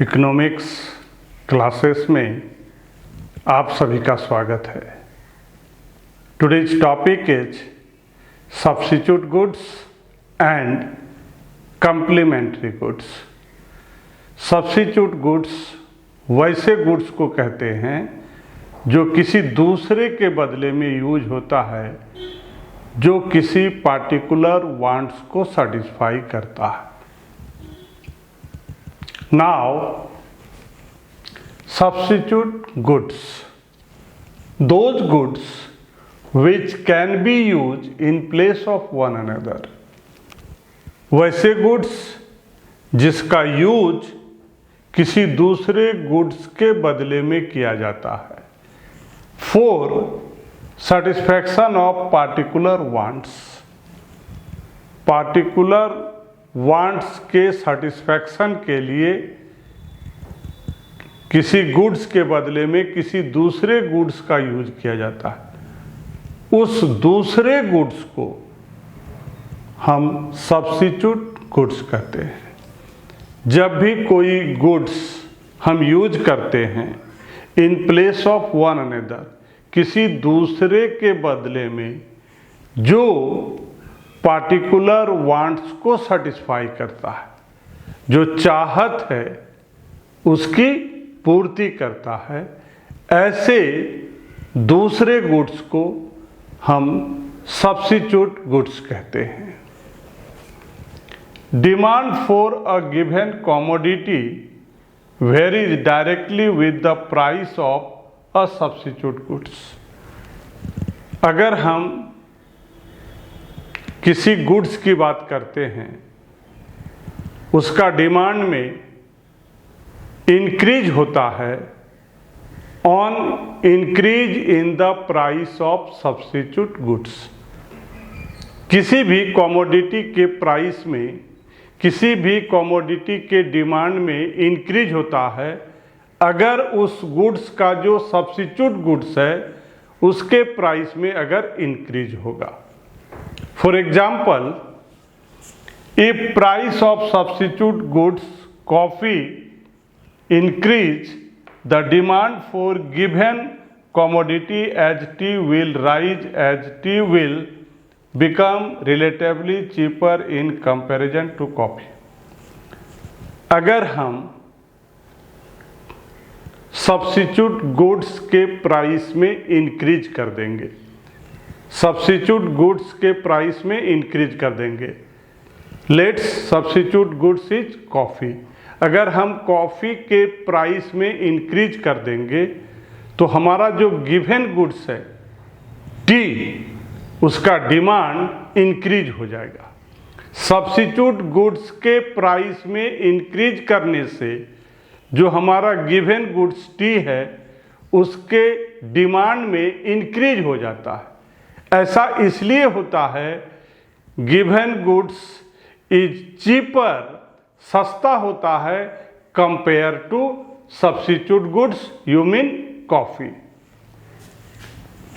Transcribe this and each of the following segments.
Economics classes में आप सभी का स्वागत है। Today's topic is substitute goods and complementary goods. Substitute goods वैसे गुड्स को कहते हैं जो किसी दूसरे के बदले में यूज होता है, जो किसी पार्टिकुलर वांट्स को सेटिस्फाई करता है। Now, substitute goods, those goods which can be used in place of one another. वैसे गुड्स जिसका यूज किसी दूसरे गुड्स के बदले में किया जाता है for satisfaction of particular wants. Particular wants के सेटिस्फैक्शन के लिए किसी गुड्स के बदले में किसी दूसरे गुड्स का यूज किया जाता है। उस दूसरे गुड्स को हम सब्स्टिट्यूट गुड्स कहते हैं। जब भी कोई गुड्स हम यूज करते हैं in place of one another, किसी दूसरे के बदले में जो पार्टिकुलर वांट्स को सेटिस्फाई करता है, जो चाहत है उसकी पूर्ति करता है, ऐसे दूसरे गुड्स को हम सब्स्टिट्यूट गुड्स कहते हैं। Demand for a given commodity varies directly with the price of a substitute goods. अगर हम किसी गुड्स की बात करते हैं, उसका डिमांड में इंक्रीज होता है on increase in the price of substitute goods. किसी भी कमोडिटी के प्राइस में, किसी भी कमोडिटी के डिमांड में इंक्रीज होता है अगर उस गुड्स का जो सब्स्टिट्यूट गुड्स है उसके प्राइस में अगर इंक्रीज होगा। For example, if price of substitute goods coffee increase, the demand for given commodity as tea will rise as tea will become relatively cheaper in comparison to coffee. अगर हम substitute goods के price में increase कर देंगे, substitute goods के price में increase कर देंगे। Let's substitute goods is coffee. अगर हम कॉफ़ी के प्राइस में इंक्रीज कर देंगे तो हमारा जो गिवन गुड्स है टी, उसका डिमांड इंक्रीज हो जाएगा। सब्स्टिट्यूट गुड्स के प्राइस में इंक्रीज करने से जो हमारा गिवन गुड्स टी है उसके डिमांड में इंक्रीज हो जाता है। ऐसा इसलिए होता है गिवन गुड्स इज चीपर, सस्ता होता है compare to substitute goods, you mean coffee.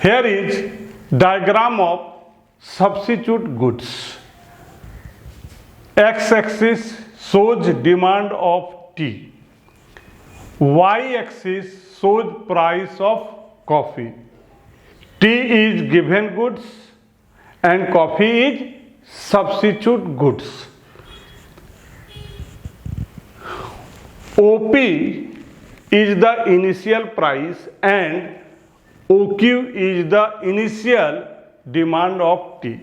Here is diagram of substitute goods. X axis shows demand of tea, Y axis shows price of coffee. Tea is given goods and coffee is substitute goods. OP is the initial price and OQ is the initial demand of tea.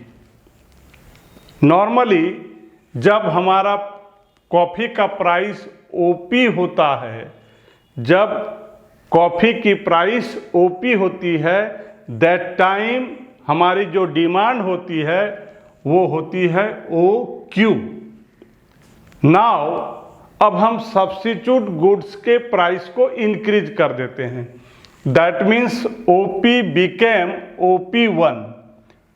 Normally जब हमारा coffee का price OP होता है, जब coffee की price OP होती है, that time हमारी जो डिमांड होती है वो होती है OQ। नाउ अब हम सब्स्टिट्यूट गुड्स के प्राइस को इंक्रीज कर देते हैं, that means OP became OP1।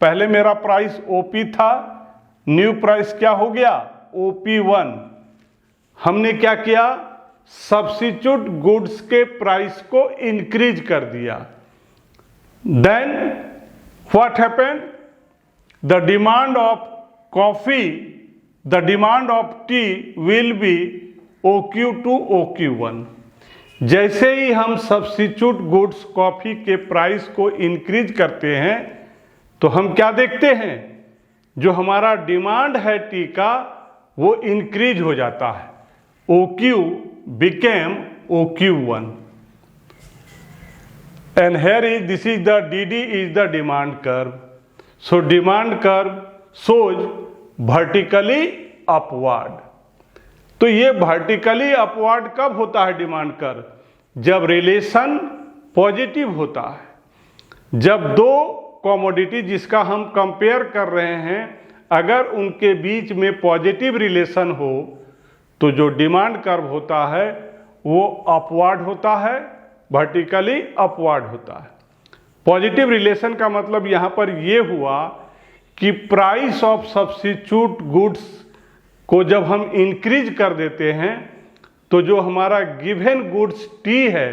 पहले मेरा प्राइस OP था, न्यू प्राइस क्या हो गया OP1। हमने क्या किया, सब्स्टिट्यूट गुड्स के प्राइस को इंक्रीज कर दिया। Then what happened? The demand of coffee, the demand of tea will be OQ to OQ1। जैसे ही हम सब्स्टिट्यूट गुड्स कॉफ़ी के प्राइस को इंक्रीज करते हैं तो हम क्या देखते हैं, जो हमारा डिमांड है टी का वो इंक्रीज हो जाता है। OQ became OQ1 and here is this is the DD is the demand curve. So demand curve shows vertically upward। तो ये वर्टिकली अपवर्ड कब होता है डिमांड कर्व, जब रिलेशन पॉजिटिव होता है। जब दो कमोडिटी जिसका हम कंपेयर कर रहे हैं अगर उनके बीच में पॉजिटिव रिलेशन हो तो जो डिमांड कर्व होता है वो अपवर्ड होता है, वर्टिकली अपवर्ड होता है। पॉजिटिव रिलेशन का मतलब यहाँ पर ये हुआ कि प्राइस ऑफ सब्स्टिट्यूट गुड्स को जब हम इंक्रीज कर देते हैं तो जो हमारा गिवन गुड्स टी है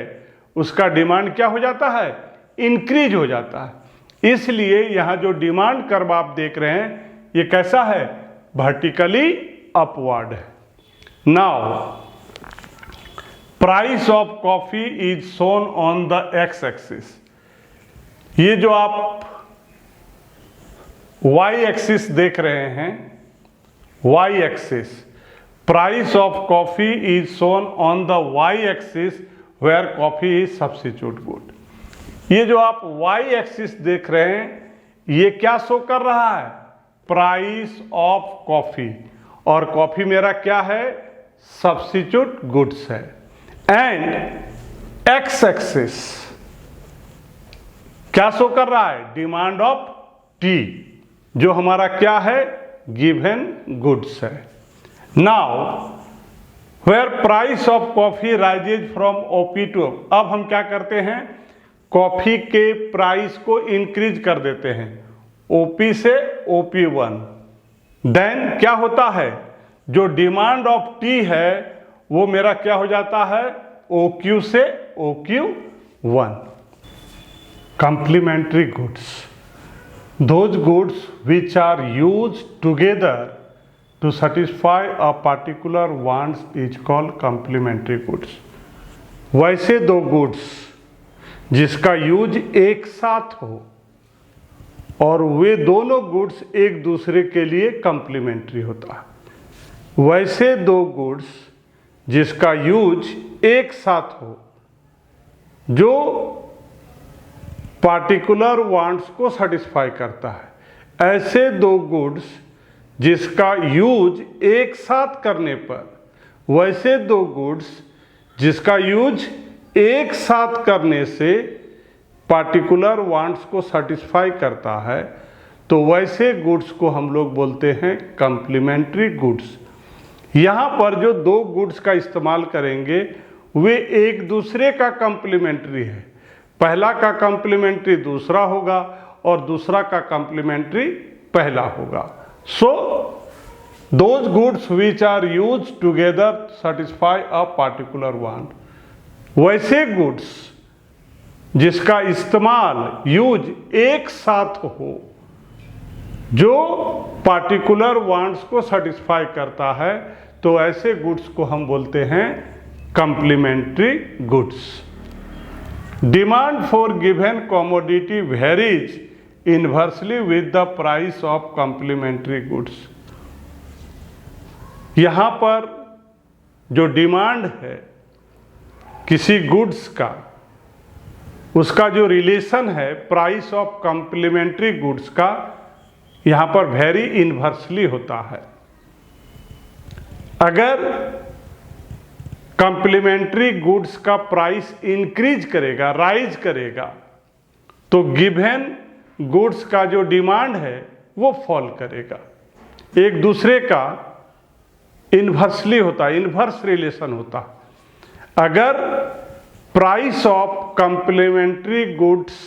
उसका डिमांड क्या हो जाता है, इंक्रीज हो जाता है। इसलिए यहाँ जो डिमांड कर्व आप देख रहे हैं ये कैसा है, वर्टिकली अपवर्ड है। Now price of coffee is shown on the X axis. ये जो आप वाई एक्सिस देख रहे हैं, Y axis, price of coffee is shown on the Y axis where coffee is substitute good. ये जो आप वाई एक्सिस देख रहे हैं ये क्या शो कर रहा है, प्राइस ऑफ कॉफी, और कॉफी मेरा क्या है, सब्स्टिट्यूट गुड्स है। एंड एक्स एक्सिस क्या शो कर रहा है, डिमांड ऑफ टी, जो हमारा क्या है, गिवन गुड्स है। Now where price of coffee rises from OP to, अब हम क्या करते हैं, कॉफी के प्राइस को इंक्रीज कर देते हैं ओपी से OP1। देन क्या होता है, जो डिमांड ऑफ टी है वो मेरा क्या हो जाता है, OQ से OQ1। Complementary goods, those goods which are used together to satisfy a particular wants is called complementary goods। वैसे दो गुड्स जिसका यूज एक साथ हो और वे दोनों गुड्स एक दूसरे के लिए कंप्लीमेंट्री होता है। वैसे दो गुड्स जिसका यूज एक साथ हो जो पार्टिकुलर वांट्स को सेटिस्फाई करता है, ऐसे दो गुड्स जिसका यूज एक साथ करने पर, वैसे दो गुड्स जिसका यूज एक साथ करने से पार्टिकुलर वांट्स को सेटिस्फाई करता है, तो वैसे गुड्स को हम लोग बोलते हैं कंप्लीमेंट्री गुड्स। यहाँ पर जो दो गुड्स का इस्तेमाल करेंगे वे एक दूसरे का कंप्लीमेंट्री है। पहला का कंप्लीमेंट्री दूसरा होगा और दूसरा का कंप्लीमेंट्री पहला होगा। So those goods which are use together satisfy a particular want. वैसे गुड्स जिसका इस्तेमाल यूज एक साथ हो जो पार्टिकुलर वांट्स को सेटिस्फाई करता है, तो ऐसे गुड्स को हम बोलते हैं complementary goods. Demand for given commodity varies inversely with the price of complementary goods. यहाँ पर जो डिमांड है किसी गुड्स का, उसका जो रिलेशन है प्राइस ऑफ कंप्लीमेंट्री गुड्स का, यहाँ पर वेरी इनवर्सली होता है। अगर कंप्लीमेंट्री गुड्स का प्राइस इंक्रीज करेगा, राइज करेगा, तो गिवन गुड्स का जो डिमांड है वो फॉल करेगा। एक दूसरे का इनवर्सली होता है, इनवर्स रिलेशन होता है। अगर price of complementary goods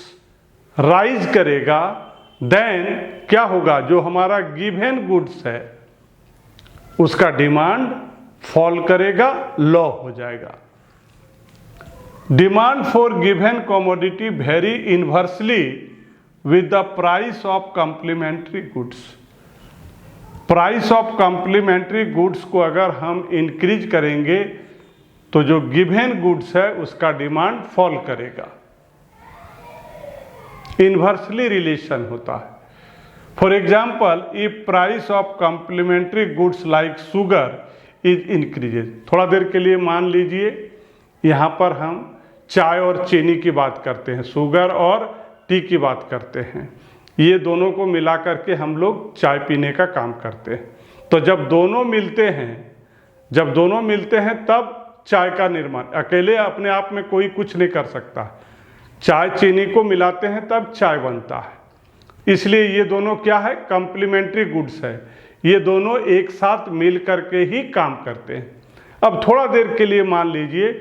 rise करेगा देन क्या होगा, जो हमारा गिवन गुड्स है उसका डिमांड फॉल करेगा, लो हो जाएगा। Demand for given commodity very inversely with the price of complementary goods. Price of complementary goods को अगर हम इंक्रीज करेंगे तो जो गिवन गुड्स है उसका डिमांड फॉल करेगा। इन्वर्सली रिलेशन होता है। For example, if price of complementary goods like sugar is increases. थोड़ा देर के लिए मान लीजिए यहाँ पर हम चाय और चीनी की बात करते हैं, शुगर और टी की बात करते हैं। ये दोनों को मिला करके हम लोग चाय पीने का काम करते हैं। तो जब दोनों मिलते हैं तब चाय का निर्माण, अकेले अपने आप में कोई कुछ नहीं कर सकता। चाय चीनी को मिलाते हैं तब चाय बनता है। इसलिए ये दोनों क्या है, कॉम्प्लीमेंट्री गुड्स है। ये दोनों एक साथ मिल करके ही काम करते हैं। अब थोड़ा देर के लिए मान लीजिए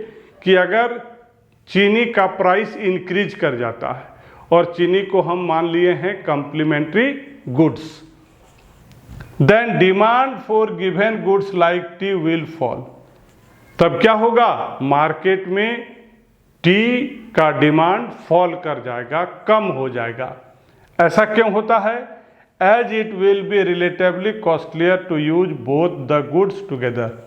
कि अगर चीनी का प्राइस इंक्रीज कर जाता है और चीनी को हम मान लिए हैं complementary goods, then demand for given goods like tea will fall. तब क्या होगा, मार्केट में टी का डिमांड फॉल कर जाएगा, कम हो जाएगा। ऐसा क्यों होता है, as it will be relatively costlier to use both the goods together.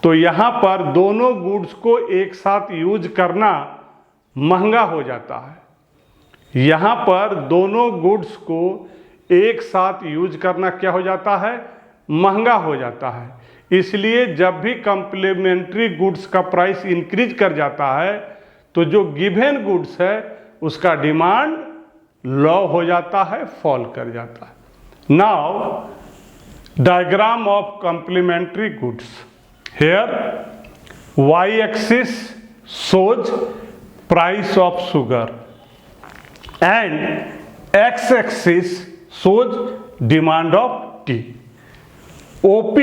तो यहाँ पर दोनों गुड्स को एक साथ यूज करना महंगा हो जाता है। यहाँ पर दोनों गुड्स को एक साथ यूज करना क्या हो जाता है, महंगा हो जाता है। इसलिए जब भी कॉम्प्लीमेंट्री गुड्स का प्राइस इंक्रीज कर जाता है तो जो गिवन गुड्स है उसका डिमांड लो हो जाता है, फॉल कर जाता है। Now diagram of complementary goods. Here y-axis shows price of sugar and x-axis shows demand of tea. OP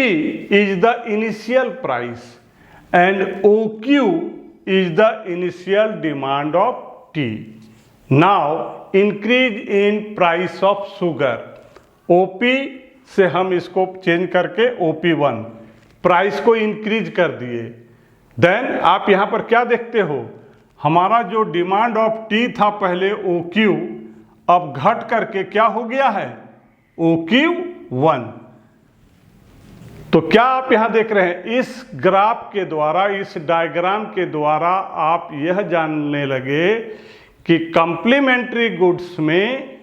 is the initial price and OQ is the initial demand of tea. Now increase in price of sugar. OP से हम इसको change करके OP1 price को increase कर दिए। Then आप यहाँ पर क्या देखते हो, हमारा जो डिमांड ऑफ टी था पहले OQ, अब घट करके क्या हो गया है, OQ1। तो क्या आप यहाँ देख रहे हैं, इस ग्राफ के द्वारा, इस डायग्राम के द्वारा आप यह जानने लगे कि कॉम्प्लीमेंट्री गुड्स में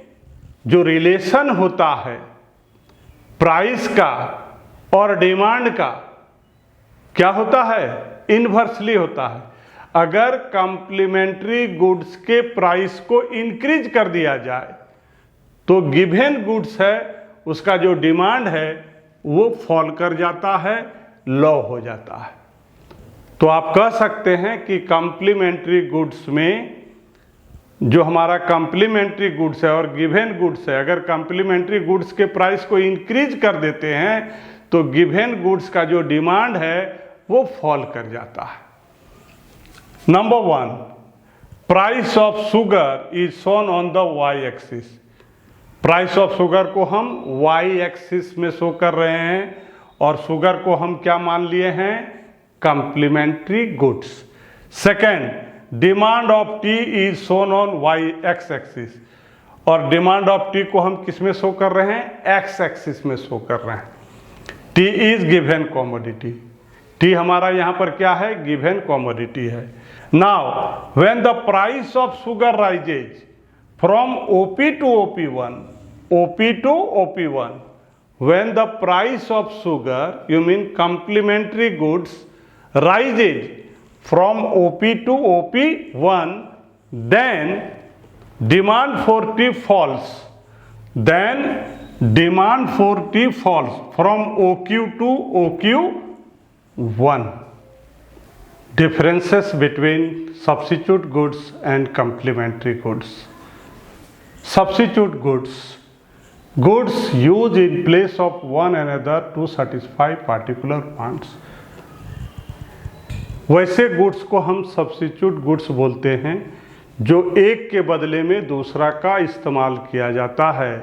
जो रिलेशन होता है प्राइस का और डिमांड का, क्या होता है, इन्वर्सली होता है। अगर कॉम्प्लीमेंट्री गुड्स के प्राइस को इंक्रीज कर दिया जाए तो गिवन गुड्स है उसका जो डिमांड है वो फॉल कर जाता है, लो हो जाता है। तो आप कह सकते हैं कि कॉम्प्लीमेंट्री गुड्स में जो हमारा कॉम्प्लीमेंट्री गुड्स है और गिवन गुड्स है, अगर कॉम्प्लीमेंट्री गुड्स के प्राइस को इंक्रीज कर देते हैं तो गिवन गुड्स का जो डिमांड है वो फॉल कर जाता है। Number 1, price of sugar is shown on the Y axis. Price of sugar को हम वाई एक्सिस में शो कर रहे हैं और शुगर को हम क्या मान लिए हैं, complementary goods. Second, demand of tea is shown on Y X axis और डिमांड ऑफ टी को हम किस में शो कर रहे हैं, एक्स एक्सिस में शो कर रहे हैं। T is given commodity. T हमारा यहाँ पर क्या है, गिवन कॉमोडिटी है। Now when the price of sugar rises from OP to OP1, OP to OP1, when the price of sugar, you mean complementary goods, rises from OP to OP1, then demand for tea falls. Then demand for tea falls from OQ to OQ1. Differences between substitute goods and complementary goods. Substitute goods, goods used in place of one another to satisfy particular wants. वैसे goods को हम substitute goods बोलते हैं जो एक के बदले में दूसरा का इस्तेमाल किया जाता है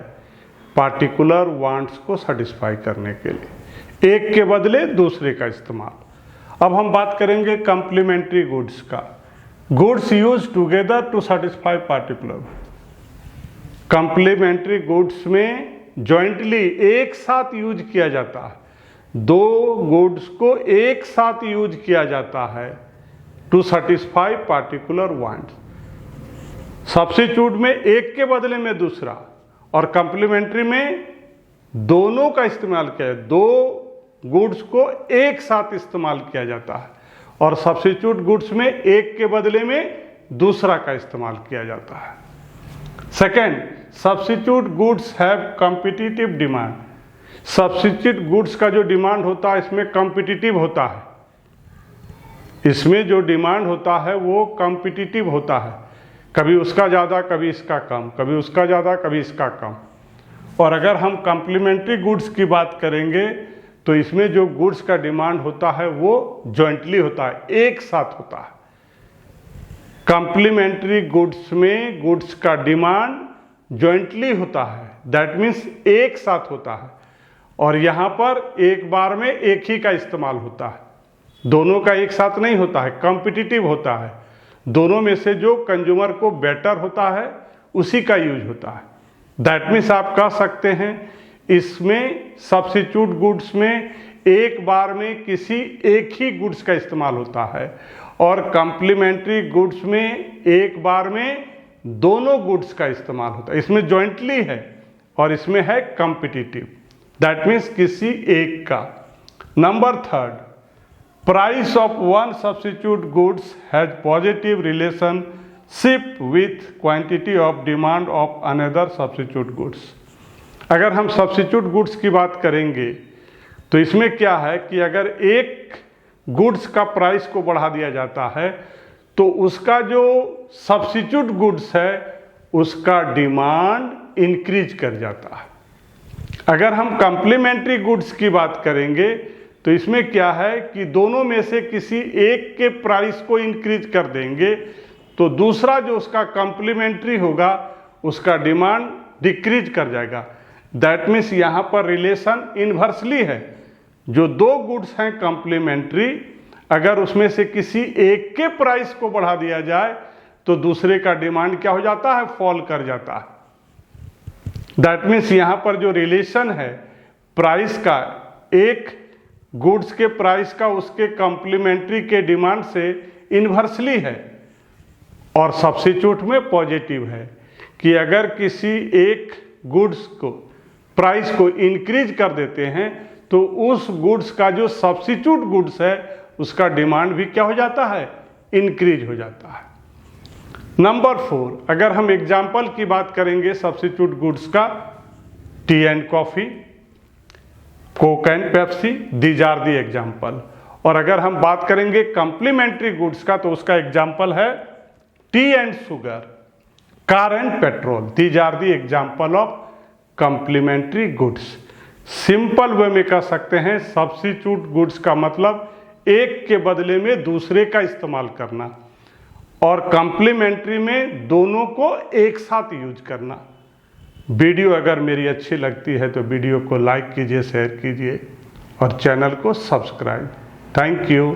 पार्टिकुलर वांट्स को सेटिस्फाई करने के लिए, एक के बदले दूसरे का इस्तेमाल। अब हम बात करेंगे कॉम्प्लीमेंट्री गुड्स का। Goods use together to satisfy particular. Complementary goods में जॉइंटली एक साथ यूज किया जाता है, दो गुड्स को एक साथ यूज किया जाता है to satisfy particular want. Substitute में एक के बदले में दूसरा और कंप्लीमेंट्री में दोनों का इस्तेमाल किया है, दो गुड्स को एक साथ इस्तेमाल किया जाता है और सब्स्टिट्यूट गुड्स में एक के बदले में दूसरा का इस्तेमाल किया जाता है। Second, substitute goods have competitive demand. Substitute goods का जो डिमांड होता है इसमें कॉम्पिटिटिव होता है, इसमें जो डिमांड होता है वो कॉम्पिटिटिव होता है, कभी उसका ज़्यादा कभी इसका कम, कभी उसका ज़्यादा कभी इसका कम। और अगर हम कॉम्प्लीमेंट्री गुड्स की बात करेंगे तो इसमें जो गुड्स का डिमांड होता है वो जॉइंटली होता है, एक साथ होता है। कॉम्प्लीमेंट्री गुड्स में गुड्स का डिमांड जॉइंटली होता है, दैट मीन्स एक साथ होता है, और यहाँ पर एक बार में एक ही का इस्तेमाल होता है, दोनों का एक साथ नहीं होता है, कॉम्पिटिटिव होता है। दोनों में से जो कंज्यूमर को बेटर होता है उसी का यूज होता है। दैट मीन्स आप कह सकते हैं इसमें सब्स्टिट्यूट गुड्स में एक बार में किसी एक ही गुड्स का इस्तेमाल होता है और कॉम्प्लीमेंट्री गुड्स में एक बार में दोनों गुड्स का इस्तेमाल होता है। इसमें जॉइंटली है और इसमें है कॉम्पिटिटिव, दैट मीन्स किसी एक का। Number third, price of one substitute goods has positive relationship with quantity of demand of another substitute goods. अगर हम सब्स्टिट्यूट गुड्स की बात करेंगे तो इसमें क्या है कि अगर एक गुड्स का प्राइस को बढ़ा दिया जाता है तो उसका जो सब्स्टिट्यूट गुड्स है उसका डिमांड इंक्रीज कर जाता है। अगर हम कॉम्प्लीमेंट्री गुड्स की बात करेंगे तो इसमें क्या है कि दोनों में से किसी एक के प्राइस को इंक्रीज कर देंगे तो दूसरा जो उसका कॉम्प्लीमेंट्री होगा उसका डिमांड डिक्रीज कर जाएगा। दैट मीन्स यहाँ पर रिलेशन इन्वर्सली है, जो दो गुड्स हैं कॉम्प्लीमेंट्री, अगर उसमें से किसी एक के प्राइस को बढ़ा दिया जाए तो दूसरे का डिमांड क्या हो जाता है, फॉल कर जाता है। दैट मीन्स यहाँ पर जो रिलेशन है प्राइस का, एक गुड्स के प्राइस का उसके कॉम्प्लीमेंट्री के डिमांड से इन्वर्सली है, और सब्स्टिट्यूट में पॉजिटिव है कि अगर किसी एक गुड्स को प्राइस को इंक्रीज कर देते हैं तो उस गुड्स का जो सब्स्टिट्यूट गुड्स है उसका डिमांड भी क्या हो जाता है, इंक्रीज हो जाता है। नंबर फोर, अगर हम एग्जाम्पल की बात करेंगे सब्स्टिट्यूट गुड्स का, tea and coffee, Coke and Pepsi, these are the example. और अगर हम बात करेंगे कॉम्प्लीमेंट्री गुड्स का तो उसका एग्जाम्पल है tea and sugar, car and petrol, these are the example of complementary goods. Simple way में कह सकते हैं सब्स्टिट्यूट गुड्स का मतलब एक के बदले में दूसरे का इस्तेमाल करना, और कॉम्प्लीमेंट्री में दोनों को एक साथ यूज करना। वीडियो अगर मेरी अच्छी लगती है तो वीडियो को लाइक कीजिए, शेयर कीजिए और चैनल को सब्सक्राइब। Thank you.